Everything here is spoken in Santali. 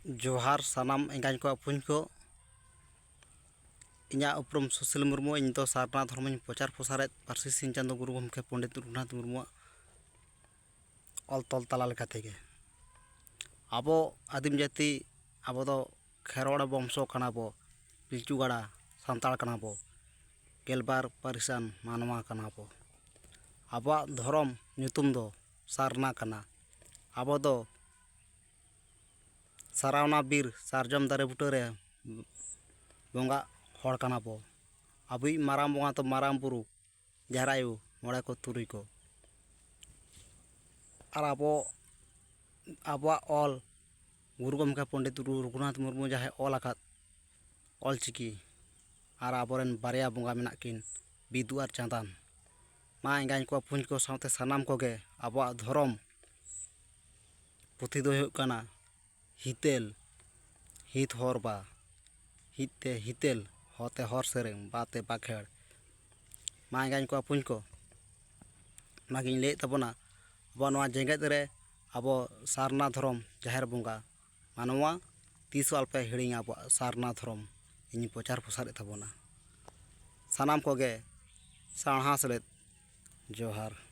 जोहार सानाम एंगाñ को अपुñ को इᱧᱟᱹᱜ उपरम सुशील मुर्मू ᱤᱧ ᱫᱚ ᱥᱟᱨᱱᱟ ᱫᱷᱚᱨᱢᱚᱧ ᱯᱨᱚᱪᱟᱨ ᱯᱨᱚᱥᱟᱨᱮᱫ ᱯᱟᱹᱨᱥᱤ ᱥᱤᱧ ᱪᱟᱸᱫᱳ ᱜᱩᱨᱩ ᱜᱚᱢᱠᱮ ᱯᱚᱸᱰᱤᱛ ᱨᱚᱜᱷᱩᱱᱟᱛᱷ ᱢᱩᱨᱢᱩᱣᱟᱜ ᱚᱞ ᱛᱚᱞ ᱛᱟᱞᱟ ᱞᱮᱠᱟ ᱛᱮᱜᱮ ᱟᱵᱚ ᱟᱹᱫᱤᱢ ᱡᱟᱹᱛᱤ ᱟᱵᱚ ᱫᱚ ᱠᱷᱮᱨᱣᱟᱲ ᱵᱚᱝᱥᱚ ᱠᱟᱱᱟ ᱵᱚ, ᱯᱤᱞᱪᱩ ᱜᱟᱲᱟ ᱥᱟᱱᱛᱟᱲ ᱠᱟᱱᱟ ᱵᱚ, ᱜᱮᱞᱵᱟᱨ ᱯᱟᱹᱨᱤᱥᱟᱱ ᱢᱟᱱᱣᱟ ᱠᱟᱱᱟ ᱵᱚ। ᱟᱵᱚᱣᱟᱜ ᱫᱷᱚᱨᱚᱢ ᱧᱩᱛᱩᱢ ᱫᱚ ᱥᱟᱨᱱᱟ ᱠᱟᱱᱟ। ᱟᱵᱚ ᱫᱚ ᱥᱟᱨᱟᱣᱱᱟ ᱵᱤᱨ ᱥᱟᱨᱡᱚᱢ ᱫᱟᱨᱮ ᱵᱩᱴᱟᱹᱨᱮ ᱵᱚᱸᱜᱟ हर काना बो। अबुई माराम बंगा तो माराम बुरु जाहेर आयु मोड़े को तुरुई को और आबो ऑल गुरु गमके पंडित रघुनाथ मुर्मू जहाँ ऑल आकाद ऑल चिकी और आबोरेन बारिया बंगा मेना किन बिदु और चांदान मा एंगाñ को पुंज को साथे सानाम कोगे आबो धर्म पुथि दो हुयुग काना हितेल हित हरबा हितते हितेल होते हर सेरें बाते बाखेड़ मा एंगाñ को अपुñ को नागिन ले तबना अब नवा जेंगेत रे अब सारना धर्म जाहेर बंगा मानवा तीस अल्पे हिड़िंग अब सारना धर्म इन प्रचार प्रसार तबना सानाम कोगे साणहा सेलेद जोहार।